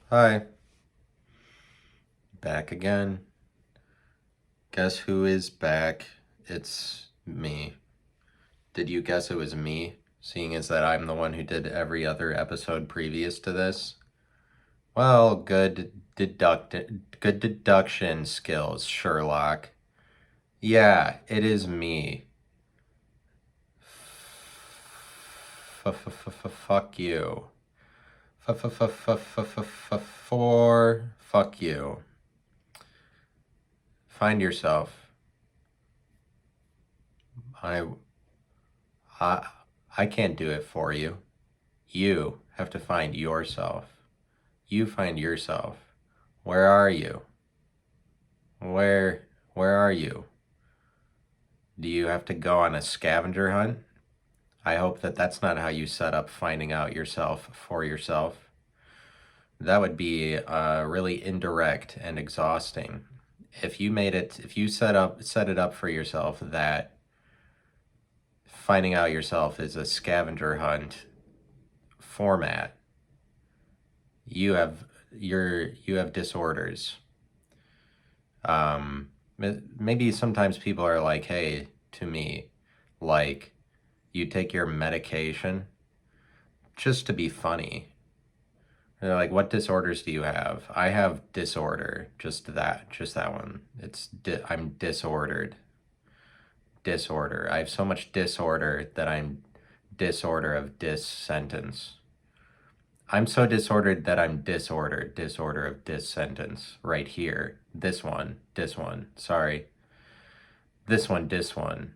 Hi, back again. Guess who is back? It's me. Did you guess it was me, seeing as that I'm the one who did every other episode previous to this? Well, good deduction skills, Sherlock. Yeah, it is me. Fuck you. Fuck you. Find yourself. I I I can't do it for you. You have to find yourself. You find yourself. Where are you? Where are you? Do you have to go on a scavenger hunt? I hope that that's not how you set up finding out yourself for yourself. That would be really indirect and exhausting. If you set it up for yourself that finding out yourself is a scavenger hunt format, you have you have disorders. Um, Maybe sometimes people are like, hey, to me, like, you take your medication just to be funny. They're like, what disorders do you have? I have disorder, just that one. I'm disordered. Disorder. I have so much disorder that I'm disorder of dis sentence. I'm so disordered that I'm disordered. Disorder of dis sentence. Right here. This one. This one. Sorry. This one. This one.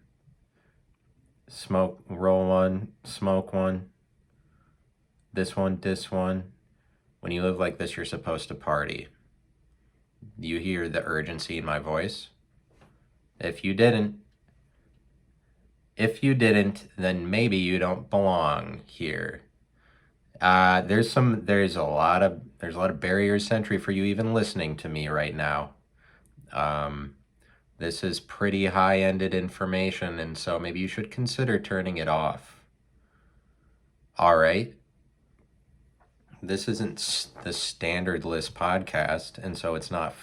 Smoke, roll one, smoke one. This one, this one. When you live like this, you're supposed to party. You hear the urgency in my voice? If you didn't, then maybe you don't belong here. There's a lot of barriers to entry for you even listening to me right now. Um, this is pretty high-ended information, and so maybe you should consider turning it off. All right. This isn't the standard list podcast, and so it's not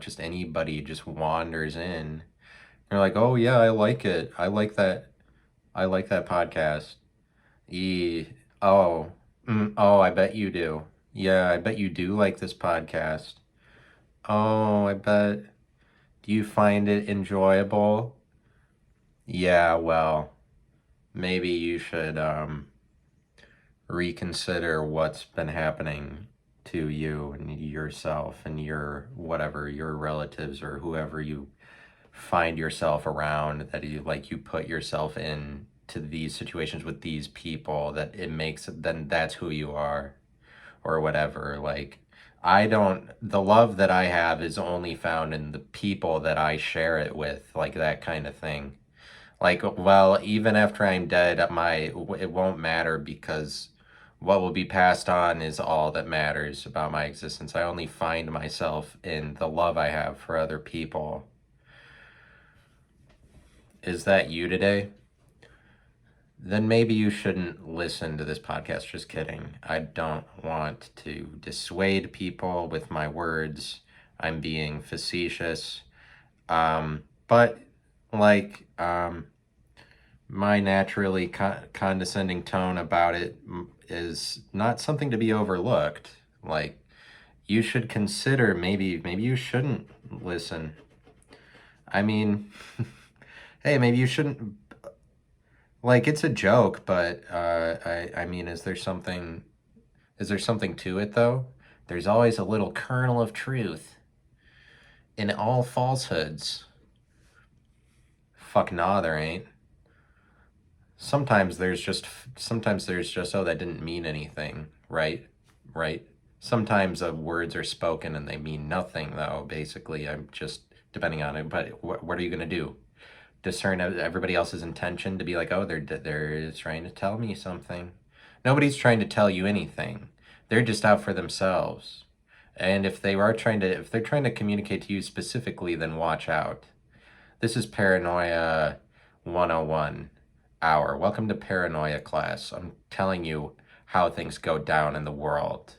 just anybody just wanders in. They're like, oh yeah, I like it. I like that podcast. E oh, oh, I bet you do. Yeah, I bet you do like this podcast. Oh, I bet. Do you find it enjoyable? Yeah, well, maybe you should reconsider what's been happening to you and yourself and your relatives or whoever you find yourself around, that you put yourself in to these situations with these people, that it makes then that's who you are or whatever. Like, I don't the love that I have is only found in the people that I share it with, like that kind of thing. Like, well, even after I'm dead, it won't matter, because what will be passed on is all that matters about my existence. I only find myself in the love I have for other people. Is that you today? Then maybe you shouldn't listen to this podcast. Just kidding. I don't want to dissuade people with my words. I'm being facetious. But like, my naturally condescending tone about it is not something to be overlooked. Like, you should consider, maybe you shouldn't listen. I mean, hey, maybe you shouldn't. Like, it's a joke, but I mean, is there something to it though? There's always a little kernel of truth in all falsehoods. Fuck nah, there ain't. Sometimes there's just, oh, that didn't mean anything, right? Right? Sometimes words are spoken and they mean nothing, though. Basically, I'm just depending on it. But what are you gonna do? Discern everybody else's intention to be like, oh, they're trying to tell me something. Nobody's trying to tell you anything. They're just out for themselves. And if they're trying to communicate to you specifically, then watch out. This is Paranoia 101 hour. Welcome to Paranoia class. I'm telling you how things go down in the world.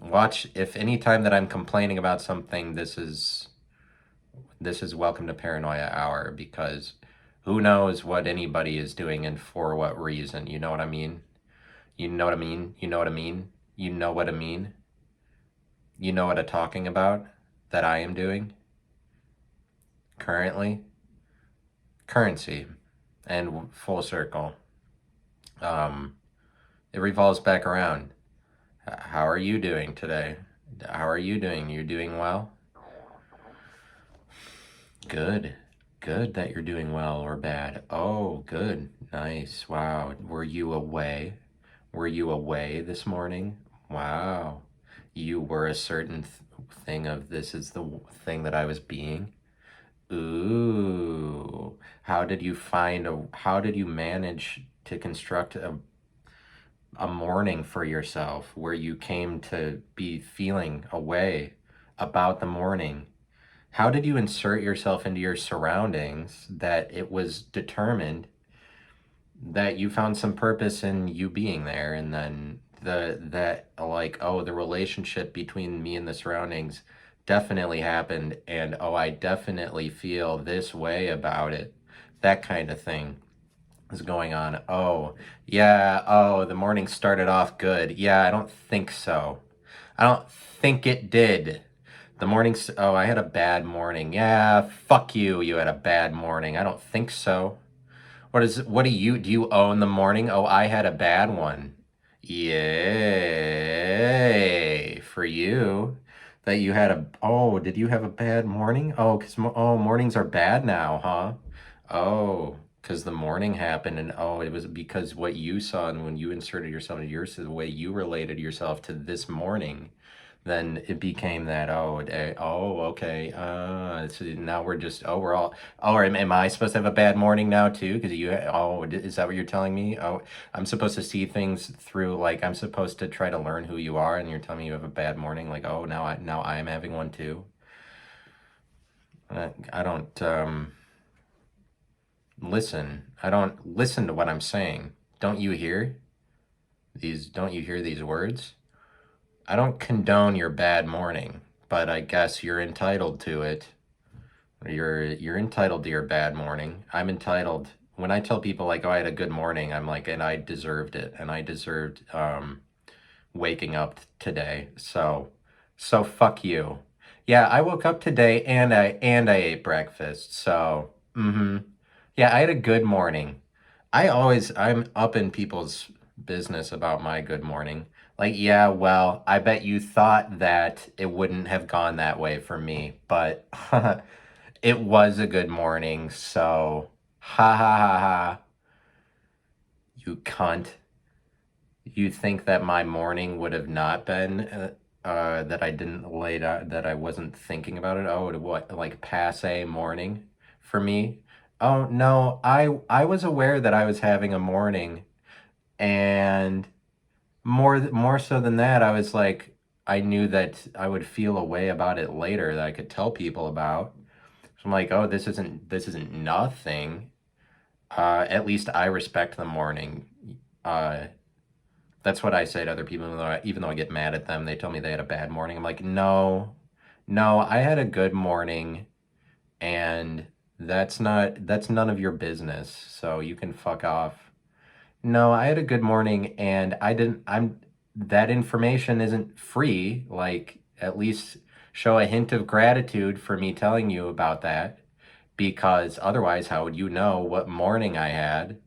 Watch, if any time that I'm complaining about something, this is Welcome to Paranoia Hour, because who knows what anybody is doing and for what reason. You know what I mean? You know what I mean? You know what I mean? You know what I mean? You know what I'm talking about that I am doing currently? Currency and full circle. Um, it revolves back around. How are you doing today? How are you doing? You doing well? Good. Good that you're doing well or bad. Oh, good. Nice. Wow. Were you away? Were you away this morning? Wow. You were a certain thing of this is the thing that I was being. Ooh. How did you manage to construct a morning for yourself where you came to be feeling a way about the morning? How did you insert yourself into your surroundings that it was determined that you found some purpose in you being there, and then the relationship between me and the surroundings definitely happened, and oh, I definitely feel this way about it. That kind of thing is going on. Oh, yeah, oh, the morning started off good. Yeah, I don't think so. I don't think it did. Oh, I had a bad morning. Yeah, fuck you. You had a bad morning. I don't think so. Do you own the morning? Oh, I had a bad one. Yay for you that you had did you have a bad morning? Oh, mornings are bad now, huh? Oh, because the morning happened, and oh, it was because what you saw, and when you inserted yourself into yours, the way you related yourself to this morning, then it became that, okay, so now we're just, am I supposed to have a bad morning now too? Because is that what you're telling me? Oh, I'm supposed to see things through, like, I'm supposed to try to learn who you are, and you're telling me you have a bad morning, like, oh, now I'm having one too. I don't, listen. I don't listen to what I'm saying. Don't you hear don't you hear these words? I don't condone your bad morning, but I guess you're entitled to it. You're entitled to your bad morning. I'm entitled when I tell people, like, oh, I had a good morning, I'm like, and I deserved it, and I deserved waking up today. So fuck you. Yeah, I woke up today, and I ate breakfast. So, yeah, I had a good morning. I'm up in people's business about my good morning. Like, yeah, well, I bet you thought that it wouldn't have gone that way for me, but it was a good morning, so ha ha ha ha. You cunt. You think that my morning would have not been that I didn't lay down, that I wasn't thinking about it? Oh, what, like passe morning for me? Oh no, I was aware that I was having a morning, and more so than that, I was like, I knew that I would feel a way about it later that I could tell people about. So I'm like, oh, this isn't nothing. At least I respect the morning. Uh, that's what I say to other people, even though I get mad at them. They tell me they had a bad morning. I'm like, no, no, I had a good morning, and that's none of your business. So you can fuck off. No, I had a good morning, and I didn't. That information isn't free. Like, at least show a hint of gratitude for me telling you about that, because otherwise, how would you know what morning I had?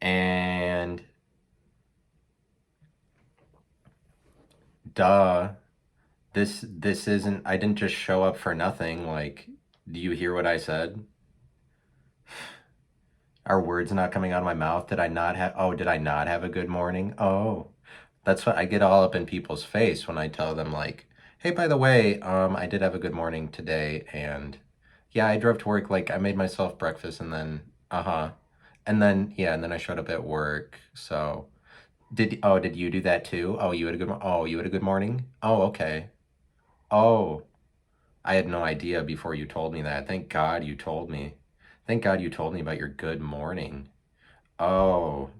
And duh, this isn't. I didn't just show up for nothing. Like, do you hear what I said? Are words not coming out of my mouth? Did I not have? Oh, did I not have a good morning? Oh, that's what I get all up in people's face when I tell them, like, hey, by the way, I did have a good morning today, and yeah, I drove to work. Like, I made myself breakfast, and then and then I showed up at work. So did you do that too? Oh, you had a good morning. Oh, okay. Oh, I had no idea before you told me that. Thank God you told me. Thank God you told me about your good morning. Oh,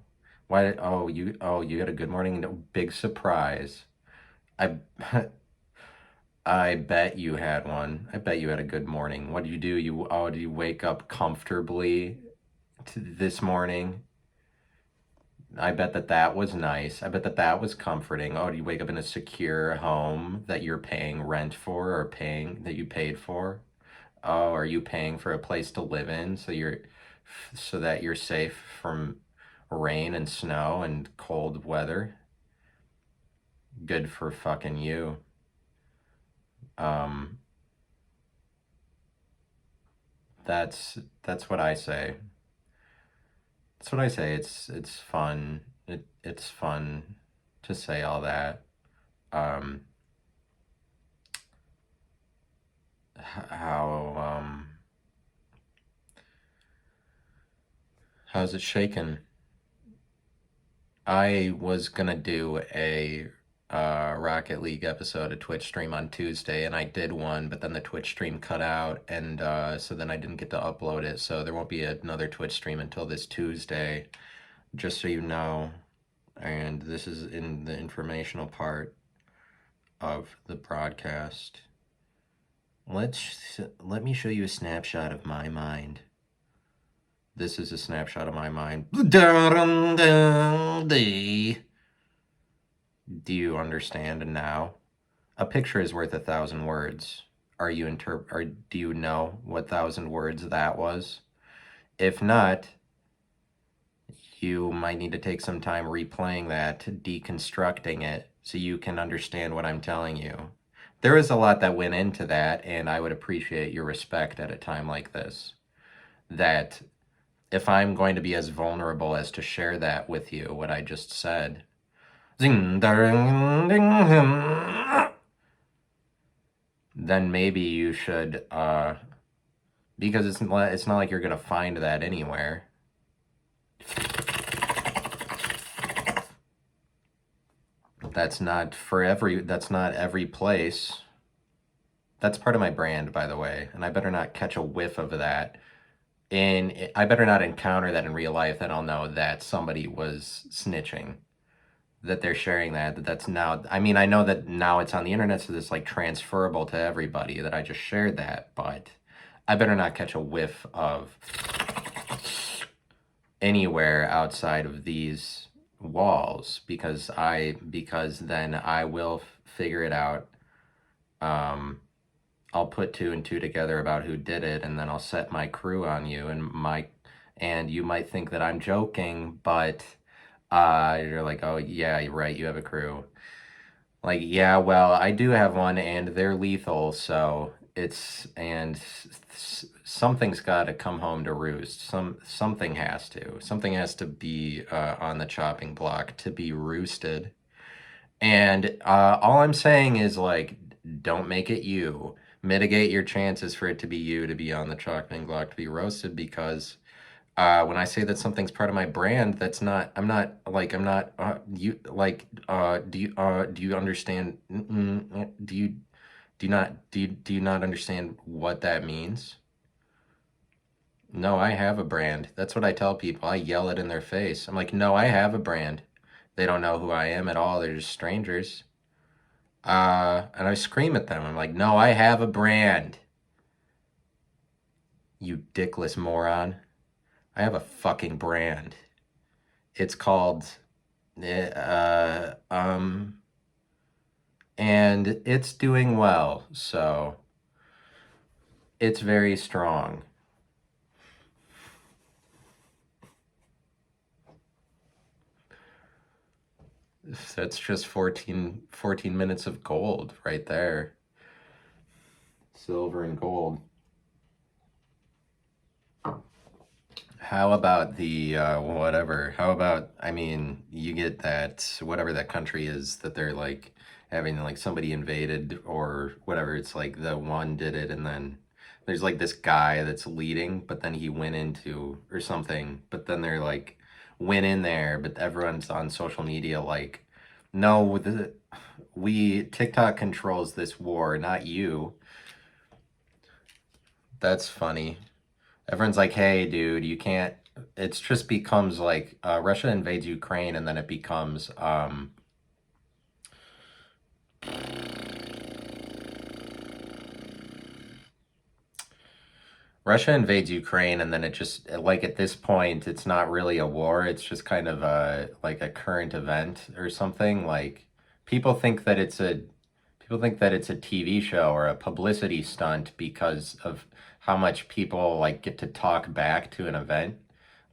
why? Oh, you had a good morning. No, big surprise. I I bet you had one. I bet you had a good morning. What did you do? Did you wake up comfortably this morning? I bet that that was nice. I bet that that was comforting. Oh, do you wake up in a secure home that you're paying rent for or paying that you paid for? Oh, are you paying for a place to live in so that you're safe from rain and snow and cold weather? Good for fucking you. Um, that's what I say. That's what I say. It's fun. It's fun to say all that. Um, how how's it shaking? I was gonna do a Rocket League episode, a Twitch stream on Tuesday, and I did one, but then the Twitch stream cut out, and so then I didn't get to upload it. So there won't be another Twitch stream until this Tuesday, just so you know. And this is in the informational part of the broadcast. Let me show you a snapshot of my mind. This is a snapshot of my mind. Do you understand now? A picture is worth 1,000 words. Do you know what 1,000 words that was? If not, you might need to take some time replaying that, deconstructing it, so you can understand what I'm telling you. There is a lot that went into that, and I would appreciate your respect at a time like this. That if I'm going to be as vulnerable as to share that with you, what I just said, then maybe you should, because it's not like you're going to find that anywhere. That's not every place. That's part of my brand, by the way, and I better not catch a whiff of that. And I better not encounter that in real life, then I'll know that somebody was snitching, that they're sharing that's now, I mean, I know that now it's on the internet, so it's like transferable to everybody that I just shared that, but I better not catch a whiff of anywhere outside of these walls, because then I will figure it out. I'll put two and two together about who did it, and then I'll set my crew on you, and you might think that I'm joking, but you're like, oh yeah, you're right, you have a crew. Like, yeah, well, I do have one, and they're lethal, so something's got to come home to roost. Something has to be on the chopping block to be roosted. And all I'm saying is, like, don't make it you. Mitigate your chances for it to be you, to be on the chopping block, to be roasted, because when I say that something's part of my brand, I'm not you like do you understand? Do you not understand what that means? No, I have a brand. That's what I tell people. I yell it in their face. I'm like, no, I have a brand. They don't know who I am at all. They're just strangers. And I scream at them. I'm like, no, I have a brand. You dickless moron. I have a fucking brand. It's called, uh, um, and it's doing well, so it's very strong. That's just 14 minutes of gold right there. Silver and gold. How about the whatever? How about, I mean, you get that whatever that country is that they're like having like somebody invaded or whatever. It's like the one did it, and then there's like this guy that's leading, but then he went into or something, but then they're like went in there, but everyone's on social media like, no, we TikTok controls this war, not you. That's funny. Everyone's like, hey, dude, you can't. It just becomes like Russia invades Ukraine, and then it becomes Russia invades Ukraine, and then it just, like, at this point, it's not really a war. It's just kind of like a current event or something. Like, people think that it's a people think that it's a TV show or a publicity stunt because of how much people like get to talk back to an event.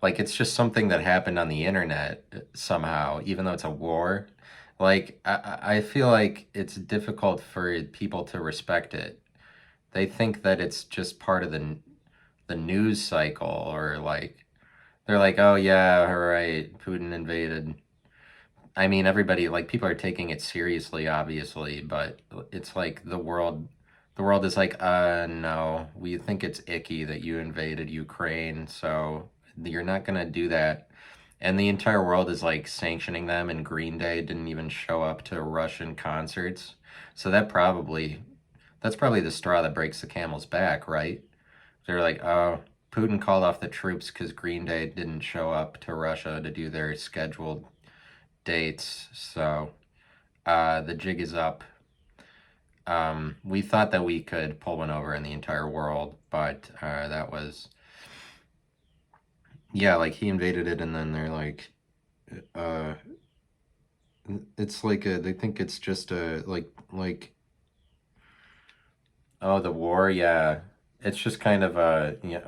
Like, it's just something that happened on the internet somehow, even though it's a war. Like, I feel like it's difficult for people to respect it. They think that it's just part of the news cycle, or like they're like, oh yeah, all right, Putin invaded. I mean, everybody, like, people are taking it seriously, obviously, but it's like the world is like, no, we think it's icky that you invaded Ukraine, so you're not gonna do that. And the entire world is like sanctioning them, and Green Day didn't even show up to Russian concerts. So that's probably the straw that breaks the camel's back, right? They're like, oh, Putin called off the troops because Green Day didn't show up to Russia to do their scheduled dates. So the jig is up. We thought that we could pull one over in the entire world, but that was, yeah, like he invaded it, and then they're like, uh, it's like they think it's just a like, oh, the war, yeah, it's just kind of a, yeah,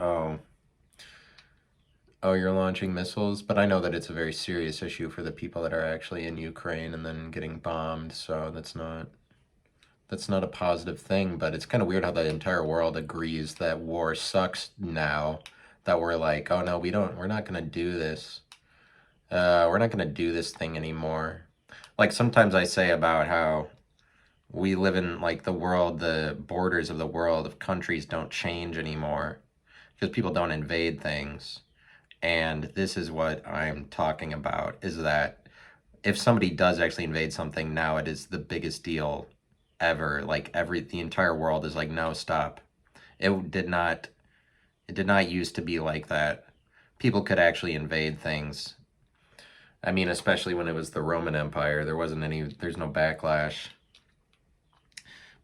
oh, you're launching missiles, but I know that it's a very serious issue for the people that are actually in Ukraine and then getting bombed, so that's not a positive thing, but it's kind of weird how the entire world agrees that war sucks now, that we're like, oh no, we're not going to do this. We're not going to do this thing anymore. Like, sometimes I say about how we live in like the world, the borders of the world of countries don't change anymore because people don't invade things. And this is what I'm talking about, is that if somebody does actually invade something, now it is the biggest deal ever. Like, the entire world is like, no, stop. It did not used to be like that. People could actually invade things. I mean, especially when it was the Roman Empire, there's no backlash.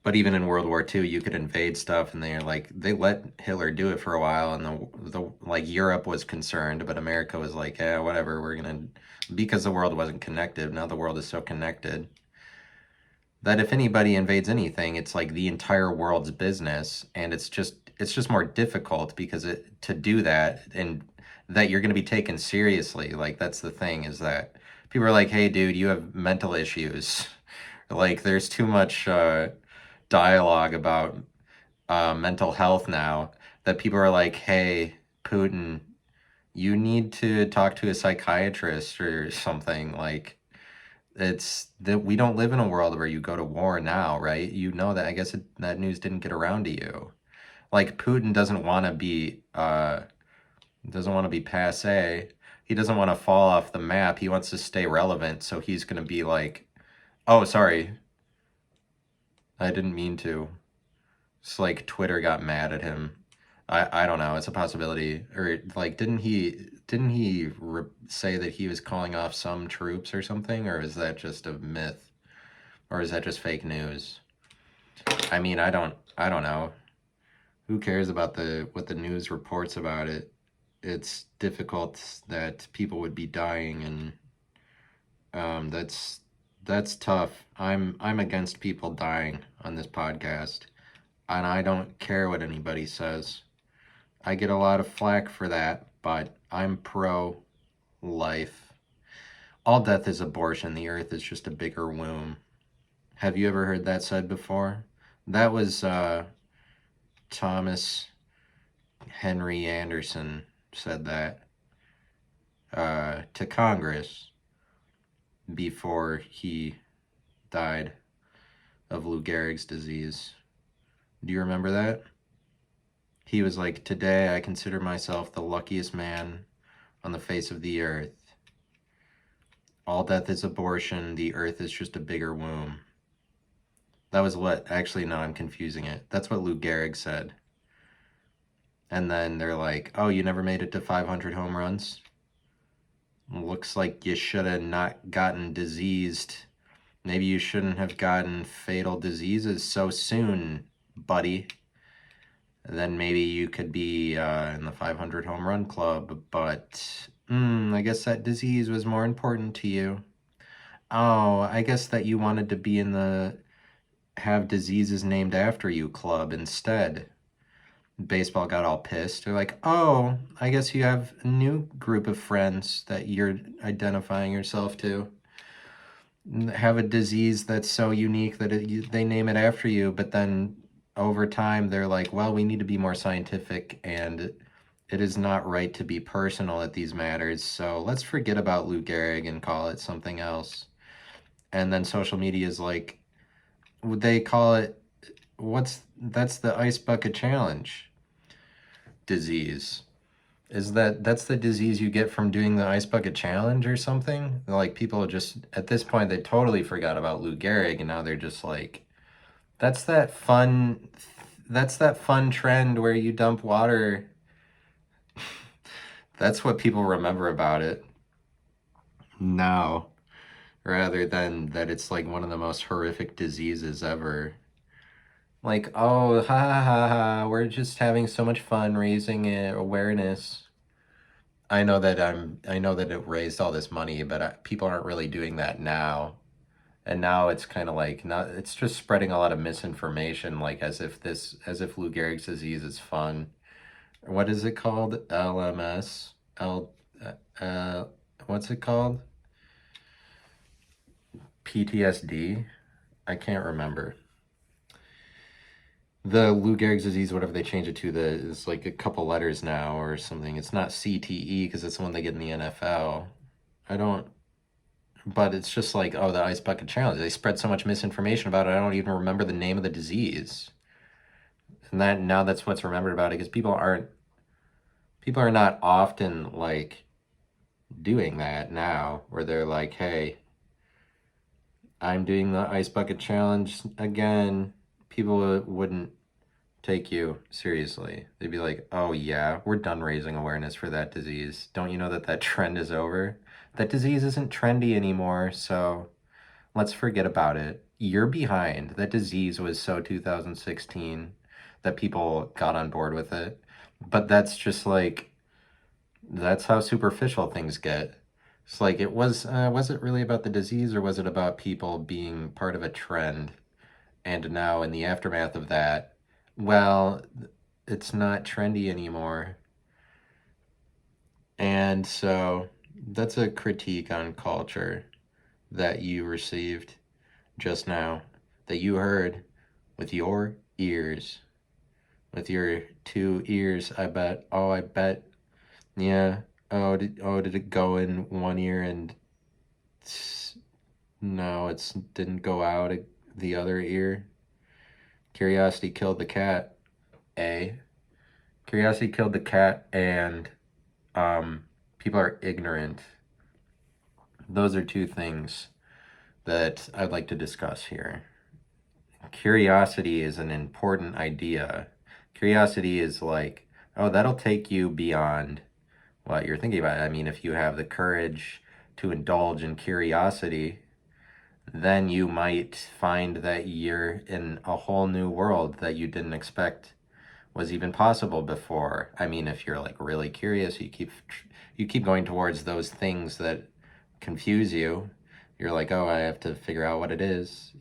But even in World War II, you could invade stuff, and they let Hitler do it for a while, and the like Europe was concerned, but America was like, yeah, whatever, because the world wasn't connected. Now the world is so connected that if anybody invades anything, it's like the entire world's business, and it's just more difficult because to do that, and that you're going to be taken seriously. Like, that's the thing, is that people are like, hey, dude, you have mental issues. Like, there's too much dialogue about mental health now, that people are like, hey, Putin, you need to talk to a psychiatrist or something. Like, it's that we don't live in a world where you go to war now, right? You know that. I guess that news didn't get around to you. Like, Putin doesn't want to be passe. He doesn't want to fall off the map. He wants to stay relevant, so he's going to be like, oh, sorry, I didn't mean to. It's like Twitter got mad at him. I don't know. It's a possibility. Or like, didn't he say that he was calling off some troops or something? Or is that just a myth? Or is that just fake news? I mean, I don't know. Who cares about what the news reports about it? It's difficult that people would be dying, and that's tough. I'm against people dying on this podcast, and I don't care what anybody says. I get a lot of flack for that, but I'm pro life. All death is abortion. The earth is just a bigger womb. Have you ever heard that said before? That was Thomas Henry Anderson said that to Congress before he died of Lou Gehrig's disease. Do you remember that? He was like, today I consider myself the luckiest man on the face of the earth. All death is abortion. The earth is just a bigger womb. That was what, actually, no, I'm confusing it. That's what Lou Gehrig said. And then they're like, oh, you never made it to 500 home runs? Looks like you should have not gotten diseased. Maybe you shouldn't have gotten fatal diseases so soon, buddy. then maybe you could be in the 500 home run club, but I guess that disease was more important to you. Oh, I guess that you wanted to be in the have diseases named after you club instead. Baseball got all pissed. They're like, oh, I guess you have a new group of friends that you're identifying yourself to. Have a disease that's so unique that they name it after you, but then over time they're like, well, we need to be more scientific and it is not right to be personal at these matters, so let's forget about Lou Gehrig and call it something else. And then social media is like, would they call it, that's the ice bucket challenge disease. That's the disease you get from doing the ice bucket challenge or something? Like people just at this point they totally forgot about Lou Gehrig and now they're just like, that's that fun that's that fun trend where you dump water. That's what people remember about it now, rather than that it's like one of the most horrific diseases ever. Like, oh, ha ha ha ha, we're just having so much fun raising awareness. I know that it raised all this money, but people aren't really doing that now. And now it's kind of like not it's just spreading a lot of misinformation like as if Lou Gehrig's disease is fun. What is it called? LMS. L uh what's it called? PTSD. I can't remember. The Lou Gehrig's disease, whatever they change it to, the is like a couple letters now or something. It's not CTE because it's the one they get in the NFL. I don't, but it's just like, oh, the ice bucket challenge. They spread so much misinformation about it. I don't even remember the name of the disease. And that now that's what's remembered about it because people are not often like doing that now where they're like, hey, I'm doing the ice bucket challenge again. People wouldn't take you seriously. They'd be like, oh, yeah, we're done raising awareness for that disease. Don't you know that that trend is over? That disease isn't trendy anymore, so let's forget about it. You're behind. That disease was so 2016 that people got on board with it. But that's just like, that's how superficial things get. It's like was it really about the disease or was it about people being part of a trend? And now in the aftermath of that, well, it's not trendy anymore. And so that's a critique on culture that you received just now, that you heard with your ears, with your two ears, I bet. Oh, I bet. Yeah. Did it go in one ear and no, it didn't go out the other ear? Curiosity killed the cat, eh? Curiosity killed the cat, and people are ignorant. Those are two things that I'd like to discuss here. Curiosity is an important idea. Curiosity is like, oh, that'll take you beyond what you're thinking about. I mean, if you have the courage to indulge in curiosity, then you might find that you're in a whole new world that you didn't expect was even possible before. I mean, if you're like really curious, you keep going towards those things that confuse you. You're like, oh, I have to figure out what it is.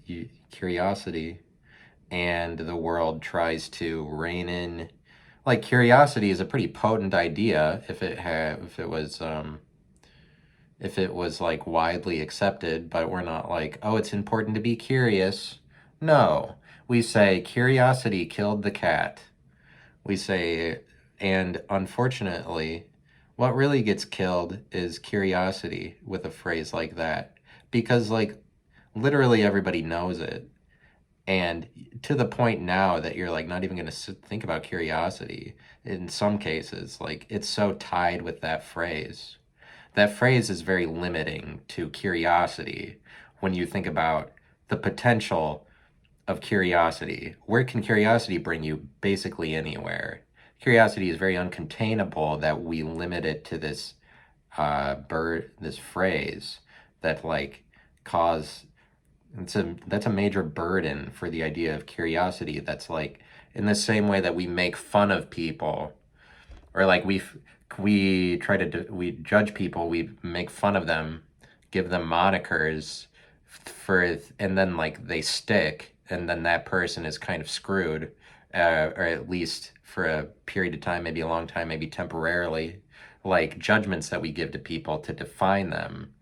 Curiosity, and the world tries to rein in. Like curiosity is a pretty potent idea if it was like widely accepted, but we're not like, oh, it's important to be curious. No, we say curiosity killed the cat. We say, and unfortunately, what really gets killed is curiosity with a phrase like that. Because, like, literally everybody knows it. And to the point now that you're like not even going to think about curiosity in some cases, like, it's so tied with that phrase. That phrase is very limiting to curiosity when you think about the potential of curiosity. Where can curiosity bring you? Basically anywhere. Curiosity is very uncontainable that we limit it to this this phrase that like cause That's a major burden for the idea of curiosity. That's like in the same way that we make fun of people, or like we try to we judge people, we make fun of them, give them monikers for, and then like they stick, and then that person is kind of screwed, or at least for a period of time, maybe a long time, maybe temporarily, like judgments that we give to people to define them,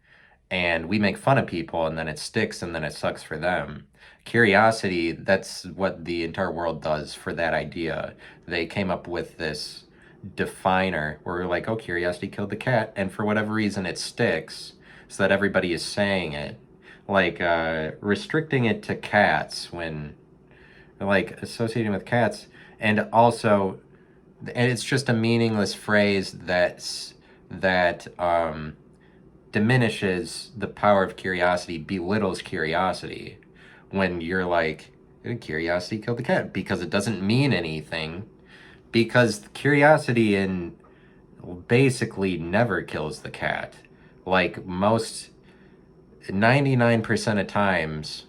and we make fun of people, and then it sticks, and then it sucks for them. Curiosity, that's what the entire world does for that idea. They came up with this definer where we're like, oh, curiosity killed the cat, and for whatever reason it sticks, so that everybody is saying it. Like restricting it to cats, when like associating with cats, and also, and it's just a meaningless phrase that diminishes the power of curiosity, belittles curiosity, when you're like, curiosity killed the cat, because it doesn't mean anything, because curiosity in basically never kills the cat. Like most 99% of times,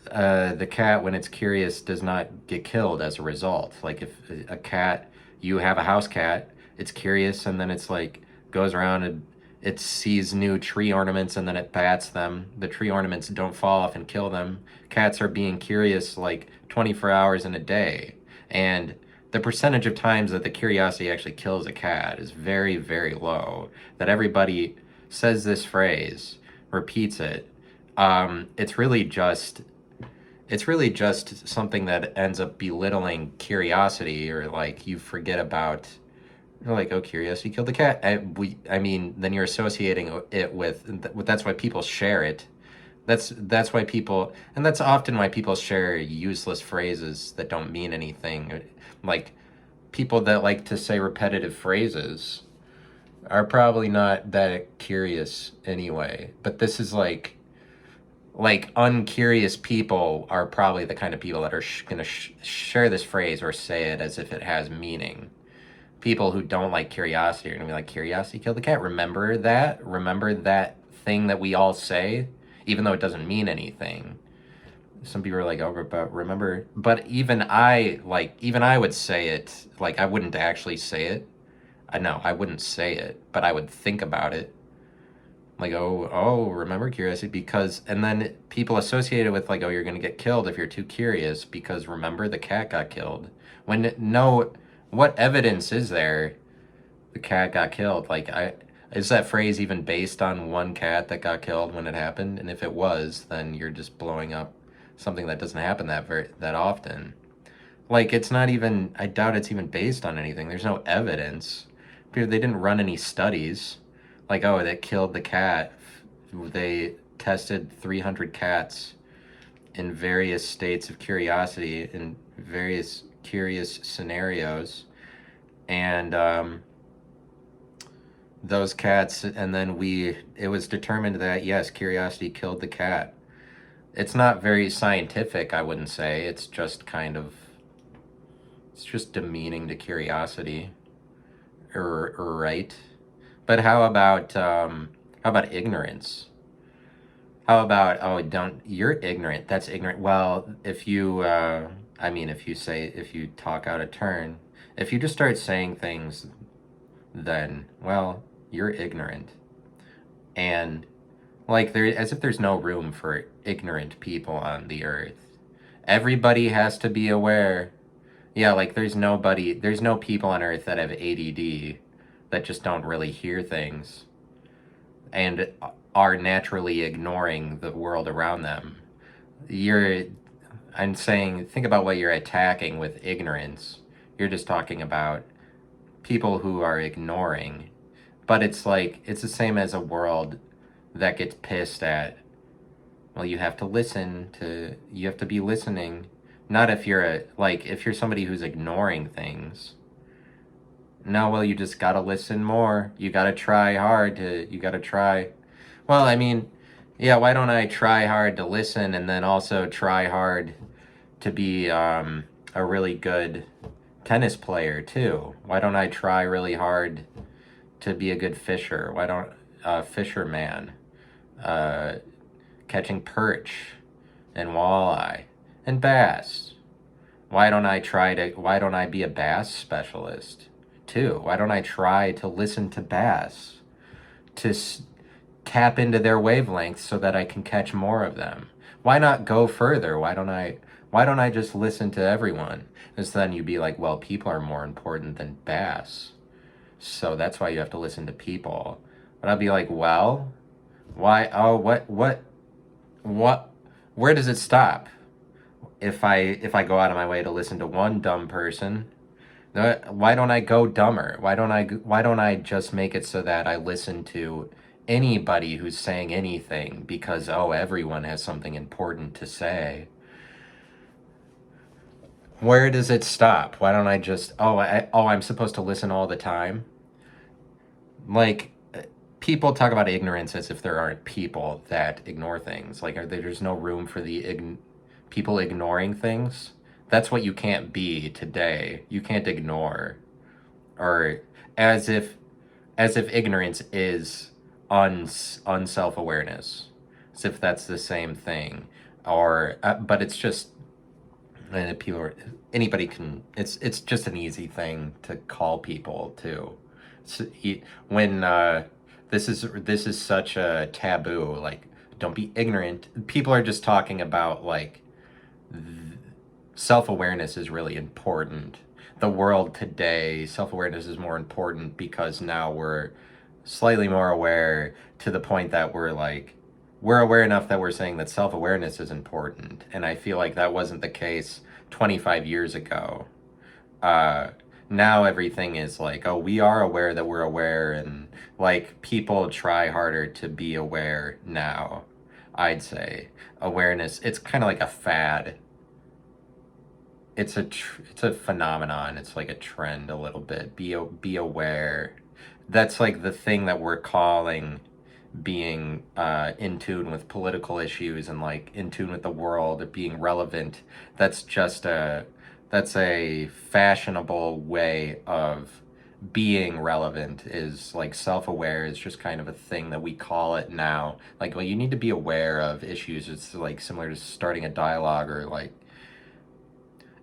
the cat, when it's curious, does not get killed as a result. Like if a cat, you have a house cat, it's curious, and then it's like goes around and it sees new tree ornaments, and then it bats them. The tree ornaments don't fall off and kill them. Cats are being curious like 24 hours in a day. And the percentage of times that the curiosity actually kills a cat is very, very low. That everybody says this phrase, repeats it. It's really just something that ends up belittling curiosity, or like you forget about, you're like, oh, curiosity killed the cat. I mean, then you're associating it with, that's why people share it. That's why people, and that's often why people share useless phrases that don't mean anything. Like people that like to say repetitive phrases are probably not that curious anyway. But this is like uncurious people are probably the kind of people that are going to share this phrase or say it as if it has meaning. People who don't like curiosity are going to be like, curiosity killed the cat. Remember that? Remember that thing that we all say, even though it doesn't mean anything. Some people are like, oh, but remember. But even I would say it. Like, I wouldn't actually say it. I wouldn't say it, but I would think about it. Like, oh, remember curiosity, because, and then people associate it with like, oh, you're going to get killed if you're too curious, because remember the cat got killed. When no, what evidence is there the cat got killed? Like, is that phrase even based on one cat that got killed when it happened? And if it was, then you're just blowing up something that doesn't happen that often. Like, it's not even, I doubt it's even based on anything. There's no evidence. They didn't run any studies. Like, oh, that killed the cat. They tested 300 cats in various states of curiosity, in various curious scenarios. And those cats, and then it was determined that, yes, curiosity killed the cat. It's not very scientific, I wouldn't say. It's just demeaning to curiosity, right? But how about ignorance? How about, oh, you're ignorant. That's ignorant. Well, if you if you talk out of turn, if you just start saying things, then, well, you're ignorant. And like as if there's no room for ignorant people on the earth. Everybody has to be aware. Yeah, like there's no people on earth that have ADD, that just don't really hear things and are naturally ignoring the world around them. I'm saying, think about what you're attacking with ignorance. You're just talking about people who are ignoring. But it's like, it's the same as a world that gets pissed at, well, you have to be listening. Not if you're if you're somebody who's ignoring things. No, well, you just gotta listen more. You gotta try hard you gotta try. Well, I mean, yeah, why don't I try hard to listen and then also try hard to be a really good tennis player too? Why don't I try really hard to be a good fisher? Why don't fisherman, catching perch? and walleye and bass. Why don't I be a bass specialist too? Why don't I try to listen to bass to tap into their wavelengths so that I can catch more of them? Why not go further? Why don't I just listen to everyone? Because then you'd be like, well, people are more important than bass. So that's why you have to listen to people. But I'd be like, well, why oh what where does it stop? If I go out of my way to listen to one dumb person, why don't I go dumber? Why don't I just make it so that I listen to anybody who's saying anything because everyone has something important to say? Where does it stop? Why don't I just I'm supposed to listen all the time? Like people talk about ignorance as if there aren't people that ignore things. Like there's no room for the people ignoring things. That's what you can't be today. You can't ignore, or as if ignorance is unself awareness, as if that's the same thing, or but it's just people are, anybody can. It's just an easy thing to call people to. So, when this is such a taboo. Like, don't be ignorant. People are just talking about like self awareness is really important. The world today, self awareness is more important because now we're slightly more aware to the point that we're aware enough that we're saying that self awareness is important. And I feel like that wasn't the case 25 years ago. Uh, Now everything is like, oh, we are aware that we're aware, and like people try harder to be aware now. I'd say awareness, it's kind of like a fad. It's a phenomenon. It's like a trend a little bit. Be aware. That's like the thing that we're calling being in tune with political issues and like in tune with the world or being relevant. That's just that's a fashionable way of being relevant. Is like self-aware is just kind of a thing that we call it now. Like, well, you need to be aware of issues. It's like similar to starting a dialogue or like,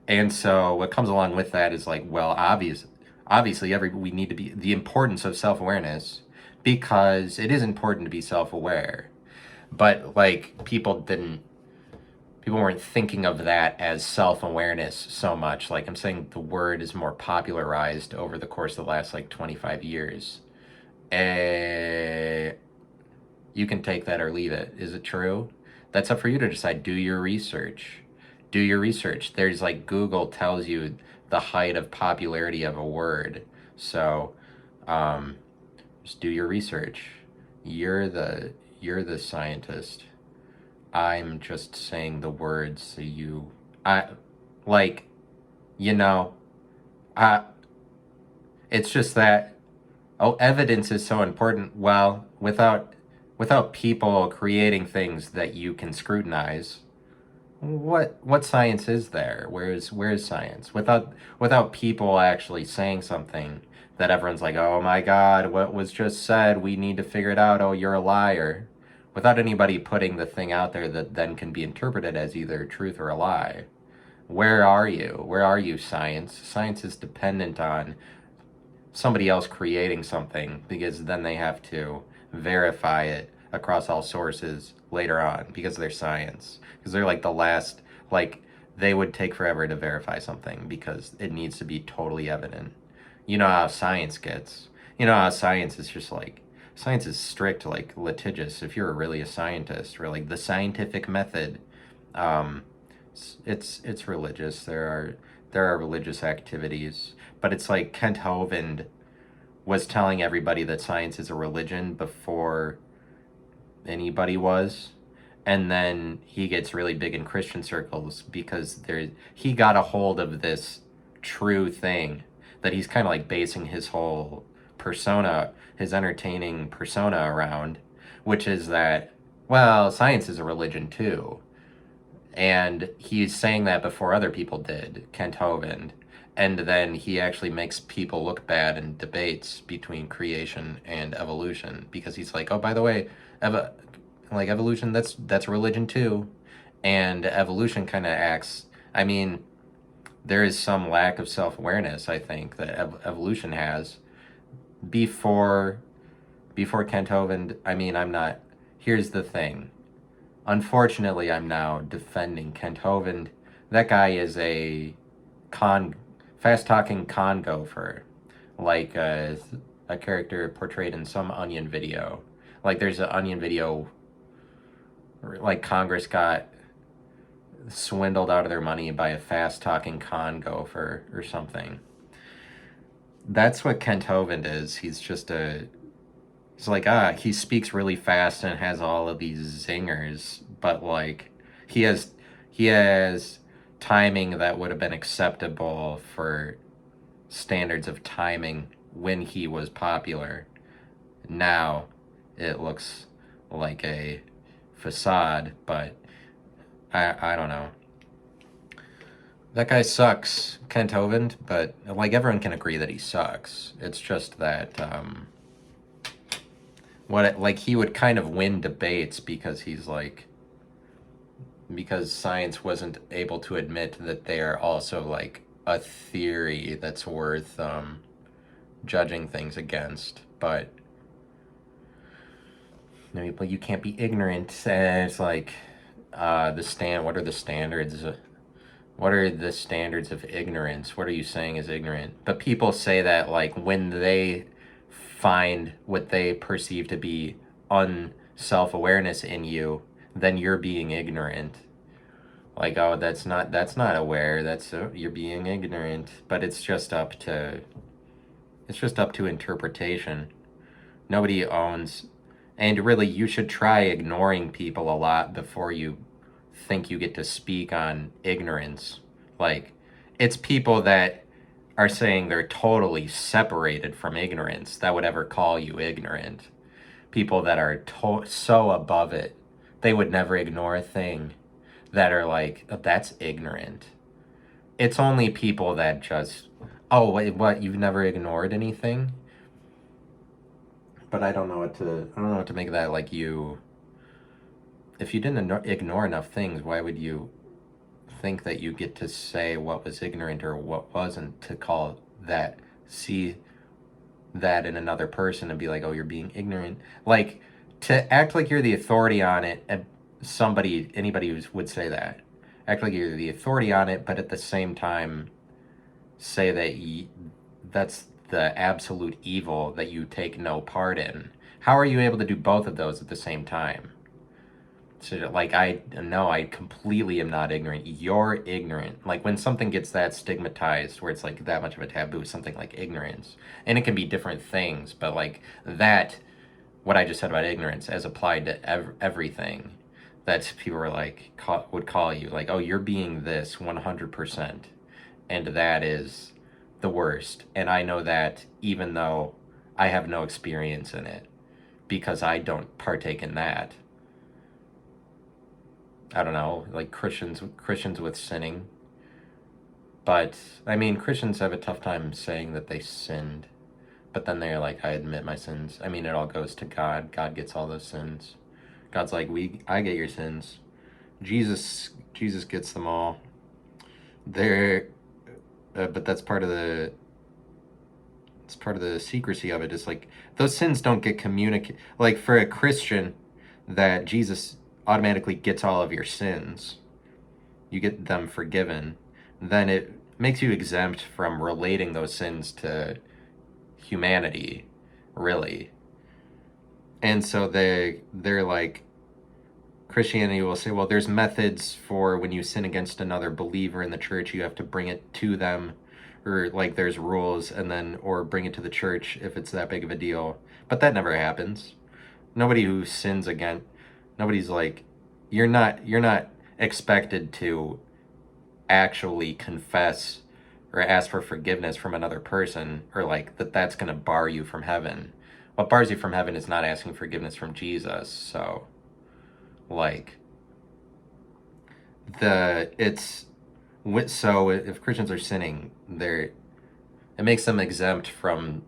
and so what comes along with that is like, well, obviously we need to be the importance of self-awareness, because it is important to be self-aware. But like people weren't thinking of that as self-awareness so much. Like, I'm saying the word is more popularized over the course of the last like 25 years. Eh, you can take that or leave it. Is it true? That's up for you to decide. Do your research. Do your research. There's like Google tells you the height of popularity of a word. So um, just do your research. You're the scientist. I'm just saying the words so I like, you know, I it's just that, oh, evidence is so important. Well, without people creating things that you can scrutinize, what science is there? Where's science? Without people actually saying something that everyone's like, oh my God, what was just said? We need to figure it out. Oh, you're a liar. Without anybody putting the thing out there that then can be interpreted as either truth or a lie. Where are you? Where are you, science? Science is dependent on somebody else creating something, because then they have to verify it across all sources later on because they're science. Because they're like the last, like, they would take forever to verify something because it needs to be totally evident. You know how science gets. You know how science is just like, science is strict, like litigious. If you're really a scientist, or like the scientific method, um, it's religious. There are religious activities, but it's like Kent Hovind was telling everybody that science is a religion before anybody was. And then he gets really big in Christian circles because he got a hold of this true thing that he's kind of like basing his whole persona, his entertaining persona around, which is that, well, science is a religion too. And he's saying that before other people did, Kent Hovind. And then he actually makes people look bad in debates between creation and evolution, because he's like, oh, by the way, ev- like evolution, that's religion too. And evolution kind of acts, I mean, there is some lack of self-awareness, I think, that evolution has. Before Kent Hovind, I mean, I'm not, here's the thing. Unfortunately, I'm now defending Kent Hovind. That guy is a fast-talking con gopher, like a character portrayed in some Onion video. Like there's an Onion video, like Congress got swindled out of their money by a fast-talking con gopher or something. That's what Kent Hovind is. He's like, he speaks really fast and has all of these zingers, but like he has he has timing that would have been acceptable for standards of timing when he was popular. Now it looks like a facade, but I don't know. That guy sucks, Kent Hovind, but like everyone can agree that he sucks. It's just that like he would kind of win debates because because science wasn't able to admit that they are also like a theory that's worth judging things against. But you can't be ignorant. And it's like what are the standards? What are the standards of ignorance? What are you saying is ignorant? But people say that like when they find what they perceive to be self-awareness in you, then you're being ignorant. Like, oh, that's not aware. You're being ignorant. But it's just up to interpretation. Nobody owns, and really, you should try ignoring people a lot before you think you get to speak on ignorance. Like, it's people that are saying they're totally separated from ignorance that would ever call you ignorant. People that are so above it, they would never ignore a thing, that are like, oh, that's ignorant. It's only people that just, oh, wait, what, you've never ignored anything? But I don't know what to make of that. Like, if you didn't ignore enough things, why would you think that you get to say what was ignorant or what wasn't, to see that in another person and be like, oh, you're being ignorant? Like, to act like you're the authority on it, and anybody would say that. Act like you're the authority on it, but at the same time say that that's the absolute evil that you take no part in. How are you able to do both of those at the same time? So, like, I completely am not ignorant. You're ignorant. Like, when something gets that stigmatized, where it's like that much of a taboo, something like ignorance, and it can be different things, but like that, what I just said about ignorance as applied to everything, that people are like, would call you like, oh, you're being this 100%, and that is the worst. And I know that even though I have no experience in it, because I don't partake in that. I don't know, like Christians with sinning. But I mean, Christians have a tough time saying that they sinned, but then they're like, I admit my sins. I mean, it all goes to God. God gets all those sins. God's like, I get your sins. Jesus gets them all. But that's part of the secrecy of it. Is like those sins don't get communicated. Like for a Christian, that Jesus automatically gets all of your sins, you get them forgiven, then it makes you exempt from relating those sins to humanity, really. And so they're like, Christianity will say, well, there's methods for when you sin against another believer in the church, you have to bring it to them, or like there's rules, and then, or bring it to the church if it's that big of a deal. But that never happens. Nobody who sins again, nobody's like, you're not expected to actually confess or ask for forgiveness from another person, or like that's going to bar you from heaven. What bars you from heaven is not asking forgiveness from Jesus. So like so if Christians are sinning, it makes them exempt from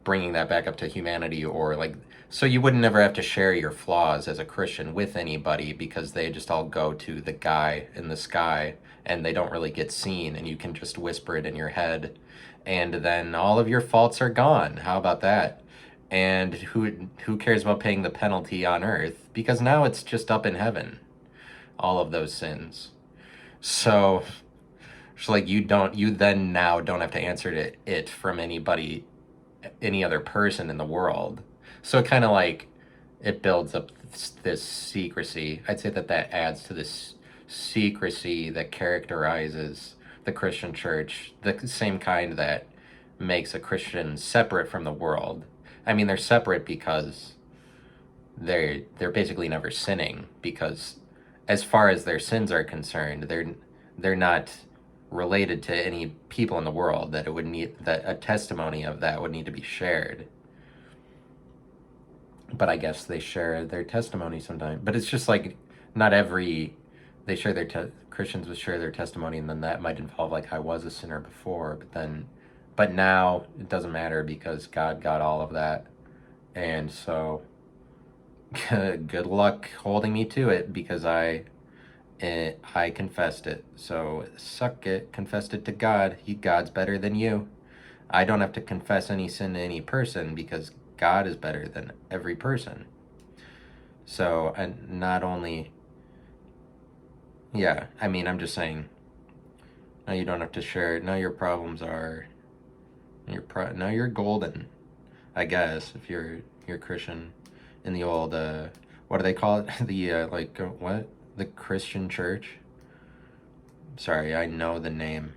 bringing that back up to humanity, or like So you would never have to share your flaws as a Christian with anybody because they just all go to the guy in the sky and they don't really get seen, and you can just whisper it in your head and then all of your faults are gone. How about that? And who cares about paying the penalty on earth, because now it's just up in heaven, all of those sins. So it's like you then now don't have to answer to it from anybody, any other person in the world. So it kind of like it builds up this secrecy. I'd say that adds to this secrecy that characterizes the Christian church, the same kind that makes a Christian separate from the world. I mean, they're separate because they're basically never sinning, because as far as their sins are concerned, they're not related to any people in the world that it would need, that a testimony of that would need to be shared. But I guess they share their testimony sometimes. But it's just like not every they share their Christians would share their testimony, and then that might involve like I was a sinner before, but now it doesn't matter because God got all of that, and so good luck holding me to it because I confessed it. So suck it, confessed it to God. God's better than you. I don't have to confess any sin to any person because God is better than every person. So, and not only, yeah, I mean, I'm just saying, now you don't have to share it. Now your problems are, now you're golden, I guess, if you're Christian in the old, what do they call it? What? The Christian church? Sorry, I know the name.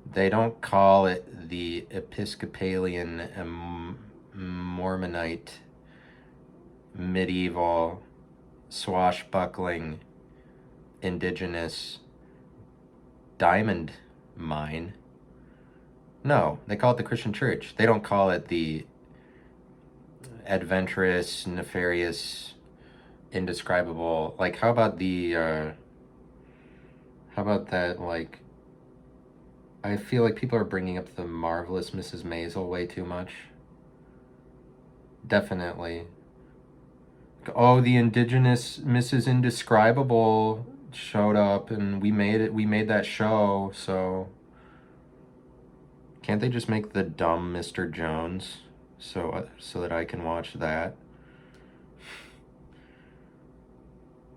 They don't call it the Episcopalian Mormonite medieval swashbuckling indigenous diamond mine. No, they call it the Christian church. They don't call it the adventurous, nefarious, indescribable. Like, how about that, like, I feel like people are bringing up the marvelous Mrs. Maisel way too much. Definitely. Oh, the indigenous Mrs. Indescribable showed up and we made that show, so can't they just make the dumb Mr. Jones so that I can watch that?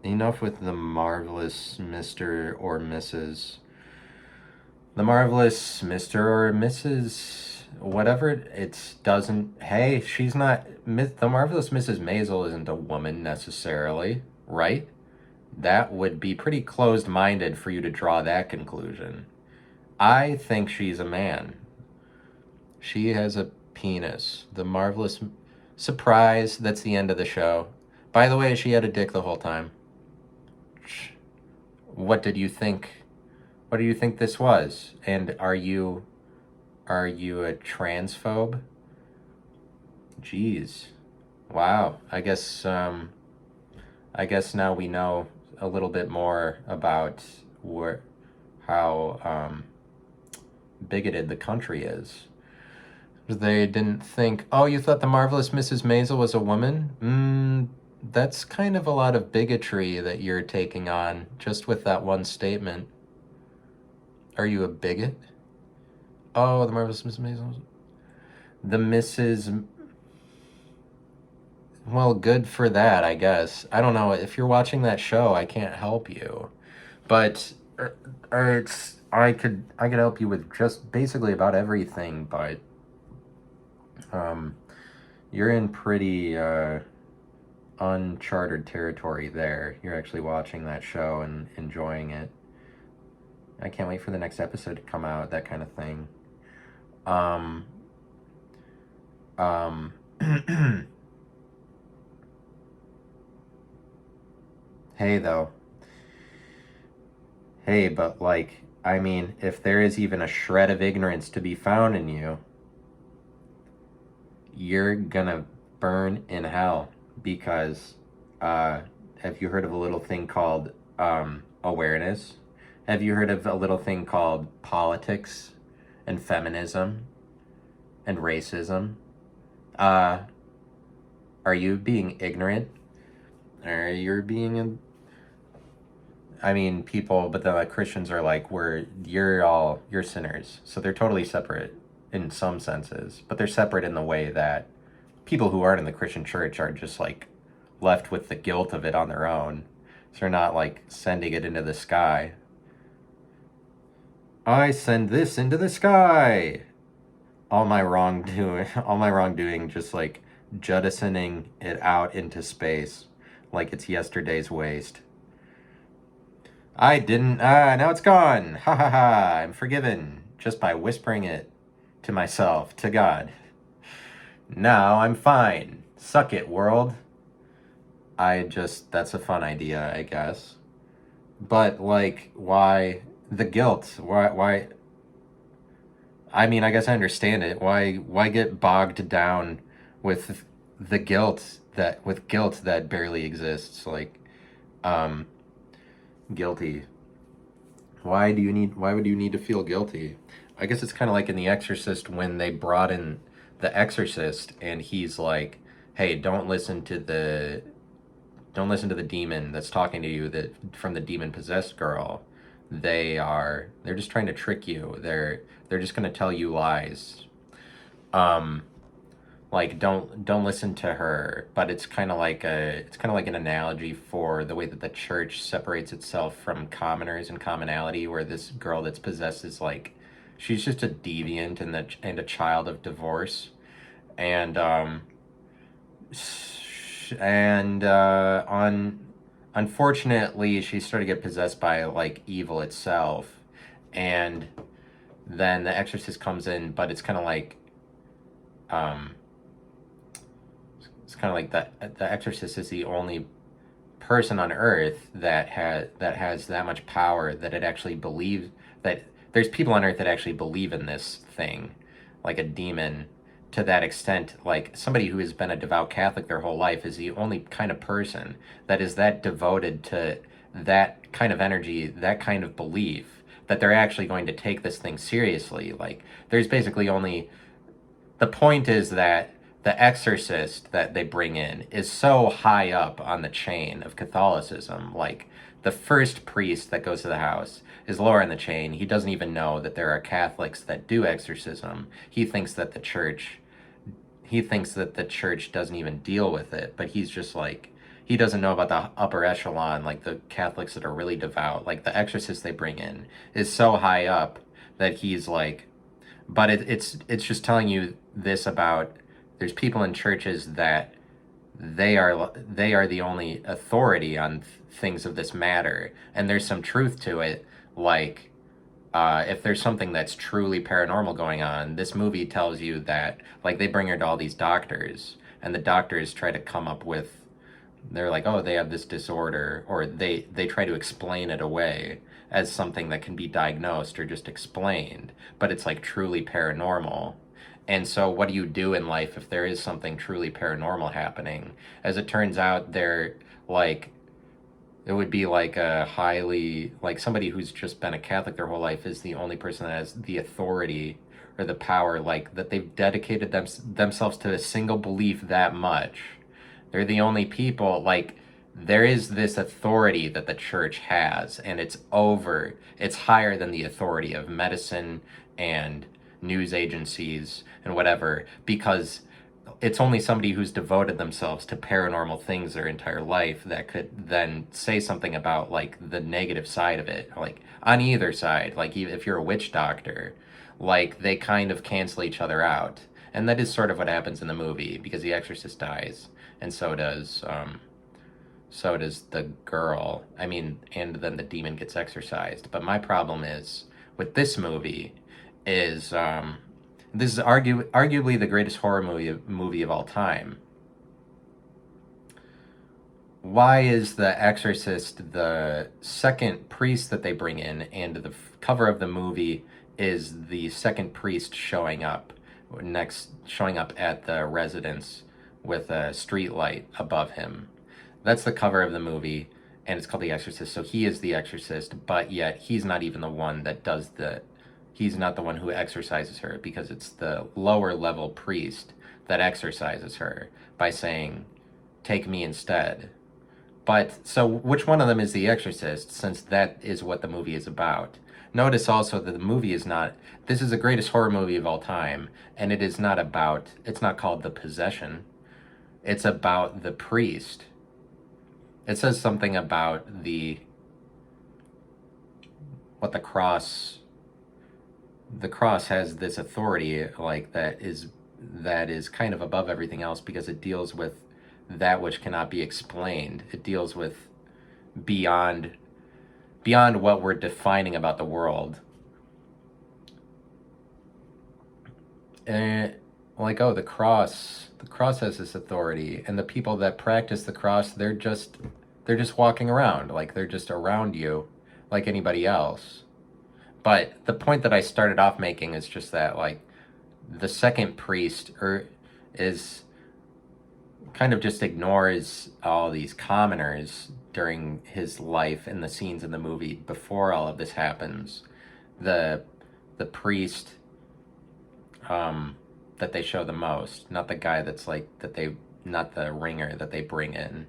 Enough with the marvelous Mr. or Mrs. The marvelous Mr. or Mrs. whatever it doesn't. Hey, she's not. The marvelous Mrs. Maisel isn't a woman necessarily, right? That would be pretty closed-minded for you to draw that conclusion. I think she's a man. She has a penis. The marvelous surprise. That's the end of the show. By the way, she had a dick the whole time. What did you think? What do you think this was? And are you a transphobe? Jeez. Wow. I guess now we know a little bit more about how bigoted the country is. They didn't think, oh, you thought the marvelous Mrs. Maisel was a woman? That's kind of a lot of bigotry that you're taking on just with that one statement. Are you a bigot? Oh, the marvelous Mrs. Maisel. The Mrs. Well, good for that, I guess. I don't know. If you're watching that show, I can't help you. But I could help you with just basically about everything, but you're in pretty uncharted territory there. You're actually watching that show and enjoying it. I can't wait for the next episode to come out, that kind of thing. Hey, though. Hey, but like, I mean, if there is even a shred of ignorance to be found in you, you're gonna burn in hell because, have you heard of a little thing called, awareness? Have you heard of a little thing called politics and feminism and racism? Are you being ignorant? Or you're being I mean, people, but the Christians are like, you're sinners. So they're totally separate in some senses, but they're separate in the way that people who aren't in the Christian church are just like left with the guilt of it on their own. So they're not like sending it into the sky. I send this into the sky. All my wrongdoing, just like jettisoning it out into space like it's yesterday's waste. I didn't. Now it's gone. Ha ha ha. I'm forgiven just by whispering it to myself, to God. Now I'm fine. Suck it, world. That's a fun idea, I guess. But, like, why the guilt? Why? I mean, I guess I understand it. Why get bogged down with with guilt that barely exists? Like, um, guilty. Why would you need to feel guilty? I guess it's kind of like in The Exorcist when they brought in the Exorcist and he's like, "Hey, don't listen to the demon that's talking to you that from the demon possessed girl. They're just trying to trick you. They're just going to tell you lies. Um like don't listen to her." But it's kind of like an analogy for the way that the church separates itself from commoners and commonality, where this girl that's possessed is like she's just a deviant and a child of divorce. And on unfortunately she started to get possessed by like evil itself. And then the exorcist comes in, but um it's kind of like the exorcist is the only person on earth that has that much power that it actually believes that there's people on earth that actually believe in this thing, like a demon, to that extent. Like somebody who has been a devout Catholic their whole life is the only kind of person that is that devoted to that kind of energy, that kind of belief, that they're actually going to take this thing seriously. Like there's basically only the point is that the exorcist that they bring in is so high up on the chain of Catholicism. Like the first priest that goes to the house is lower in the chain. He doesn't even know that there are Catholics that do exorcism. He thinks that the church doesn't even deal with it, but he's just like, he doesn't know about the upper echelon, like the Catholics that are really devout. Like the exorcist they bring in is so high up that he's like, but it's just telling you this about there's people in churches that they are the only authority on things of this matter, and there's some truth to it. Like if there's something that's truly paranormal going on, this movie tells you that, like, they bring her to all these doctors and the doctors try to come up with, they're like, oh, they have this disorder, or they try to explain it away as something that can be diagnosed or just explained, but it's like truly paranormal. And so what do you do in life if there is something truly paranormal happening? As it turns out, like it would be like a highly, like somebody who's just been a Catholic their whole life is the only person that has the authority or the power, like that they've dedicated themselves to a single belief that much. They're the only people, like, there is this authority that the church has, and it's higher than the authority of medicine and news agencies and whatever, because it's only somebody who's devoted themselves to paranormal things their entire life that could then say something about like the negative side of it, like on either side. Like if you're a witch doctor, like they kind of cancel each other out. And that is sort of what happens in the movie, because the exorcist dies and so does the girl. I mean, and then the demon gets exorcised. But my problem is with this movie is this is arguably the greatest horror movie of all time. Why is the exorcist the second priest that they bring in, and the cover of the movie is the second priest showing up at the residence with a street light above him? That's the cover of the movie, and it's called The Exorcist. So he is the exorcist, but yet he's not even the one that he's not the one who exorcises her, because it's the lower level priest that exorcises her by saying, take me instead. But so which one of them is The Exorcist, since that is what the movie is about? Notice also that the movie is not, this is the greatest horror movie of all time, and it is not about, it's not called The Possession. It's about the priest. It says something about what the cross has this authority, like that is kind of above everything else, because it deals with that which cannot be explained. It deals with beyond what we're defining about the world. And like, oh, the cross has this authority, and the people that practice the cross, they're just walking around, like they're just around you like anybody else. But the point that I started off making is just that, like, the second priest is kind of just ignores all these commoners during his life and the scenes in the movie before all of this happens. The priest that they show the most, not the guy that's like not the ringer that they bring in.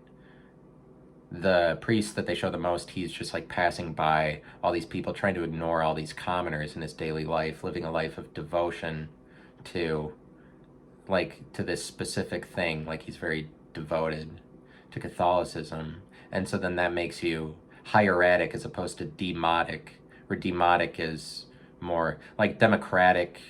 The priest that they show the most, he's just like passing by all these people, trying to ignore all these commoners in his daily life, living a life of devotion to this specific thing. Like, he's very devoted to Catholicism. And so then that makes you hieratic as opposed to demotic, where demotic is more like democratic.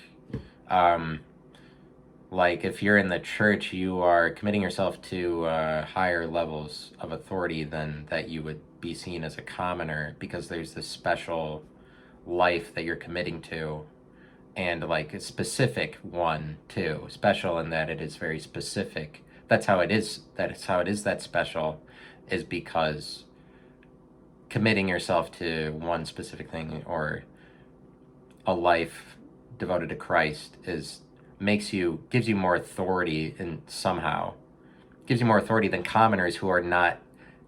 Like, if you're in the church, you are committing yourself to higher levels of authority than that you would be seen as a commoner, because there's this special life that you're committing to, and like a specific one too. Special in that it is very specific. That's how it is. That special is because committing yourself to one specific thing, or a life devoted to Christ, gives you more authority, and somehow gives you more authority than commoners who are not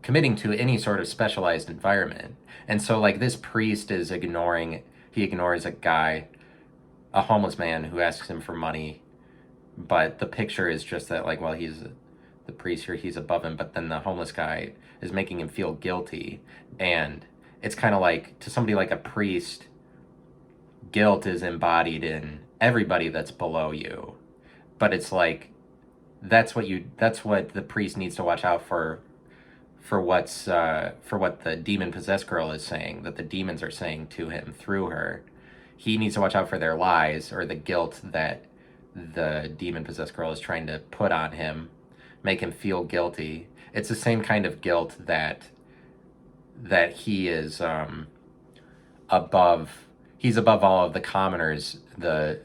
committing to any sort of specialized environment. And so, like, this priest ignores a guy, a homeless man, who asks him for money, but the picture is just that, like, well, he's the priest here, he's above him, but then the homeless guy is making him feel guilty. And it's kind of like, to somebody like a priest, guilt is embodied in everybody that's below you. But it's like, that's what the priest needs to watch out for what the demon possessed girl is saying, that the demons are saying to him through her. He needs to watch out for their lies, or the guilt that the demon possessed girl is trying to put on him, make him feel guilty. It's the same kind of guilt that he is above. He's above all of the commoners, the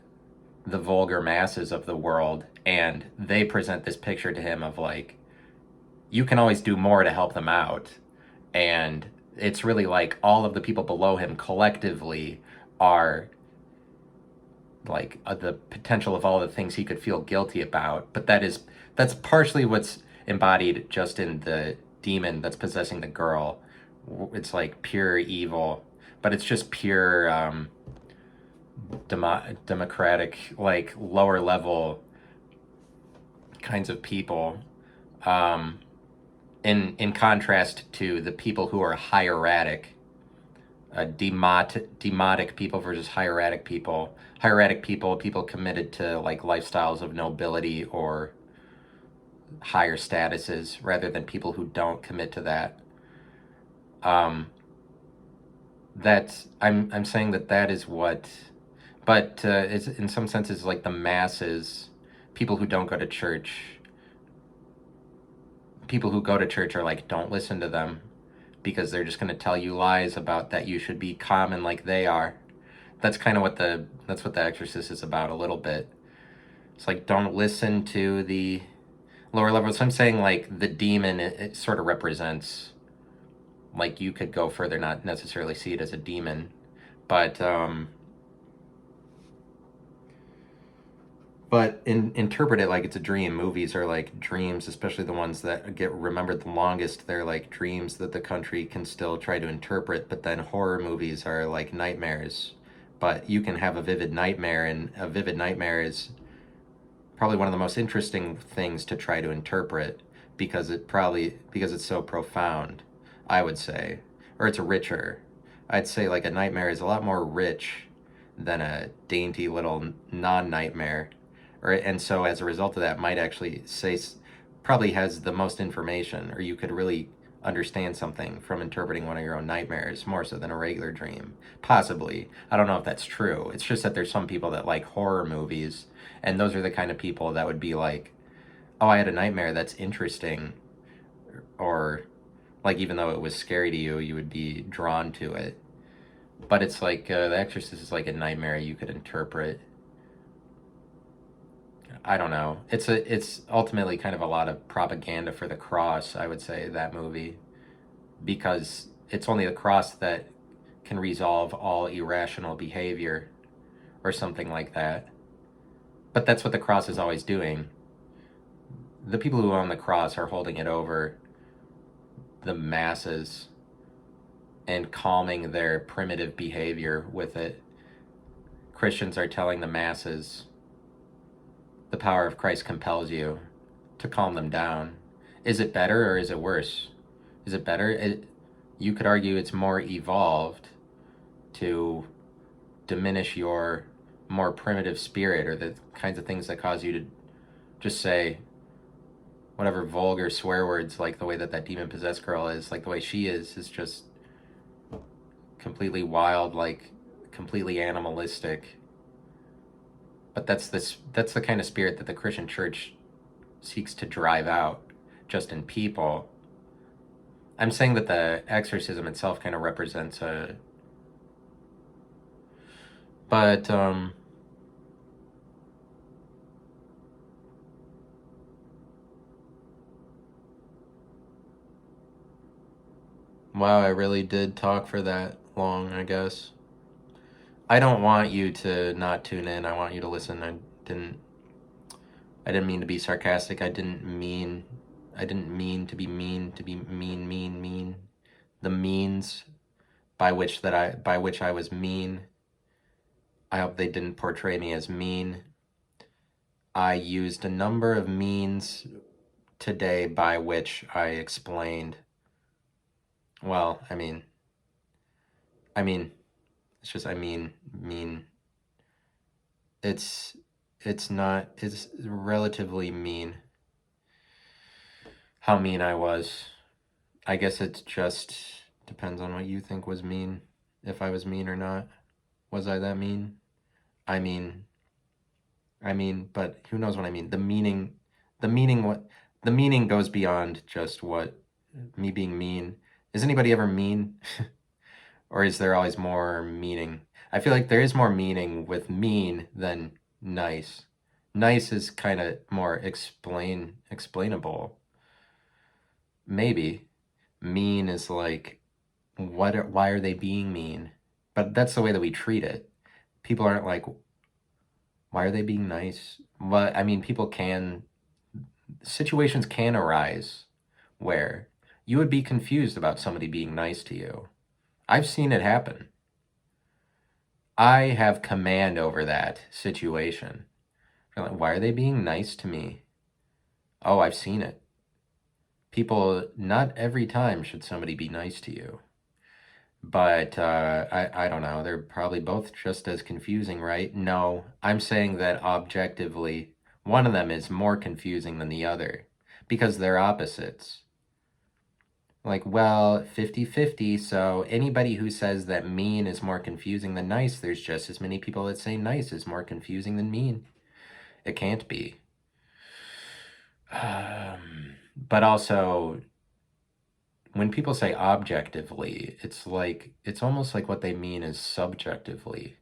vulgar masses of the world, and they present this picture to him of, like, you can always do more to help them out. And it's really like all of the people below him collectively are like the potential of all the things he could feel guilty about. But that's partially what's embodied just in the demon that's possessing the girl. It's like pure evil, but it's just pure democratic, like lower level kinds of people, in contrast to the people who are hieratic. Demotic people versus hieratic people. Hieratic people committed to like lifestyles of nobility or higher statuses, rather than people who don't commit to that. I'm saying that is what, but it's in some senses like the masses, people who don't go to church. People who go to church are like, don't listen to them, because they're just going to tell you lies about that you should be common like they are. That's kind of what The Exorcist is about a little bit. It's like, don't listen to the lower levels. So I'm saying, like, the demon, it sort of represents, like, you could go further, not necessarily see it as a demon, but interpret it like it's a dream. Movies are like dreams, especially the ones that get remembered the longest. They're like dreams that the country can still try to interpret, but then horror movies are like nightmares. But you can have a vivid nightmare, and a vivid nightmare is probably one of the most interesting things to try to interpret, because it's so profound, I would say, or it's richer. I'd say like a nightmare is a lot more rich than a dainty little non-nightmare, and so as a result of that, might actually say probably has the most information, or you could really understand something from interpreting one of your own nightmares more so than a regular dream. Possibly. I don't know if that's true. It's just that there's some people that like horror movies, and those are the kind of people that would be like, oh, I had a nightmare that's interesting, or like even though it was scary to you, you would be drawn to it. But it's like The Exorcist is like a nightmare you could interpret. I don't know. It's ultimately kind of a lot of propaganda for the cross, I would say, that movie, because it's only the cross that can resolve all irrational behavior or something like that. But that's what the cross is always doing. The people who own the cross are holding it over the masses and calming their primitive behavior with it. Christians are telling the masses the power of Christ compels you to calm them down. Is it better or is it worse? Is it better? You could argue it's more evolved to diminish your more primitive spirit, or the kinds of things that cause you to just say whatever vulgar swear words, like the way that demon possessed girl is, like the way she is just completely wild, like completely animalistic. But that's the kind of spirit that the Christian church seeks to drive out just in people. I'm saying that the exorcism itself kind of represents a, but wow, I really did talk for that long, I guess. I don't want you to not tune in. I want you to listen. Didn't I didn't mean to be sarcastic. I didn't mean to be mean. The means by which I was mean, I hope they didn't portray me as mean. I used a number of means today by which I explained, well, I mean, it's just, mean. It's, it's relatively mean how mean I was. I guess it just depends on what you think was mean. If I was mean or not. Was I that mean? I mean, but who knows what I mean? The meaning goes beyond just what me being mean. Is anybody ever mean? Or is there always more meaning? I feel like there is more meaning with mean than nice. Nice is kind of more explainable. Maybe. Mean is like, why are they being mean? But that's the way that we treat it. People aren't like, why are they being nice? Well, situations can arise where you would be confused about somebody being nice to you. I've seen it happen. I have command over that situation. You're like, why are they being nice to me? Oh, I've seen it. People, not every time should somebody be nice to you. But I don't know. They're probably both just as confusing, right? No, I'm saying that objectively, one of them is more confusing than the other because they're opposites. Like, well, 50-50, so anybody who says that mean is more confusing than nice, there's just as many people that say nice is more confusing than mean. It can't be. But also, when people say objectively, it's almost like what they mean is subjectively,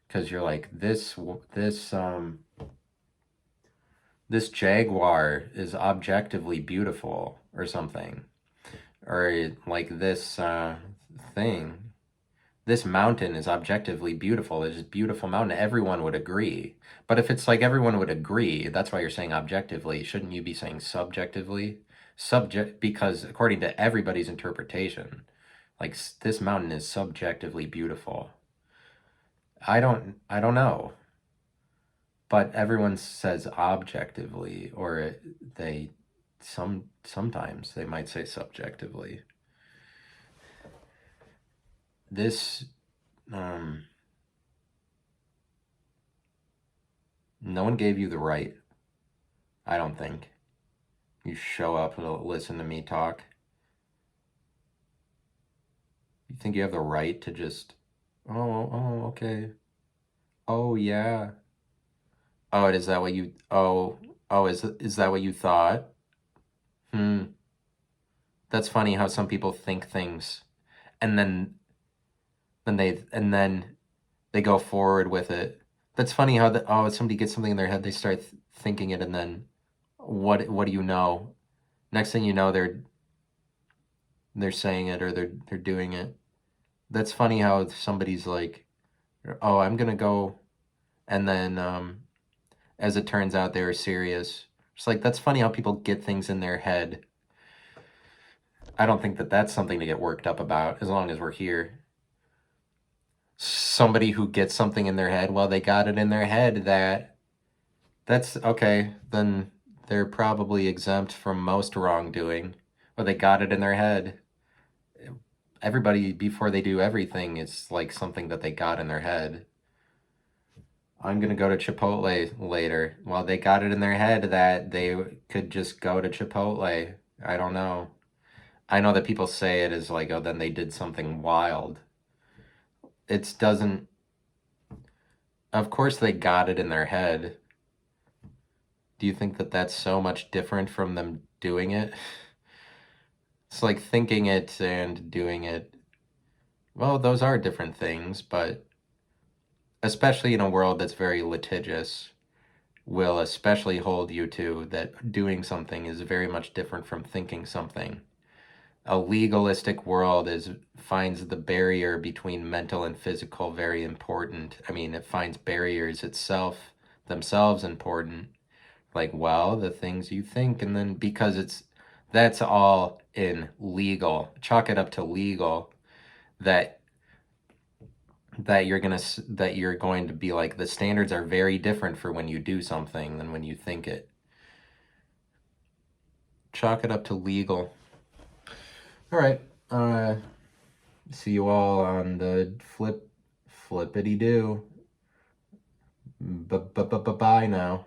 because you're like, this jaguar is objectively beautiful or something, or like thing, this mountain is objectively beautiful. It's a beautiful mountain. Everyone would agree. But if it's like everyone would agree, that's why you're saying objectively. Shouldn't you be saying subjectively? Because according to everybody's interpretation, like this mountain is subjectively beautiful. I don't know. But everyone says objectively, or they sometimes they might say subjectively. This, no one gave you the right, I don't think. You show up and listen to me talk. You think you have the right to just, okay. Oh, yeah. Oh, is that what you, is that what you thought? That's funny how some people think things and then they go forward with it. That's funny how somebody gets something in their head, they start thinking it, and then what do you know? Next thing you know, they're saying it, or they're doing it. That's funny how somebody's like, oh, I'm gonna go, and then as it turns out, they were serious. It's like, that's funny how people get things in their head. I don't think that that's something to get worked up about, as long as we're here. Somebody who gets something in their head, well, they got it in their head that's okay, then they're probably exempt from most wrongdoing. Or they got it in their head. Everybody, before they do everything, it's like something that they got in their head. I'm gonna go to Chipotle later. Well, they got it in their head that they could just go to Chipotle. I don't know. I know that people say it as like, oh, then they did something wild. It doesn't. Of course, they got it in their head. Do you think that that's so much different from them doing it? It's like thinking it and doing it. Well, those are different things, but especially in a world that's very litigious, will especially hold you to that doing something is very much different from thinking something. A legalistic world finds the barrier between mental and physical very important. I mean, it finds barriers themselves important. Like, well, the things you think, and then because that's all in legal. Chalk it up to legal, that you're going to be like, the standards are very different for when you do something than when you think it. Chalk it up to legal. All right. See you all on the flippity do. Bye now.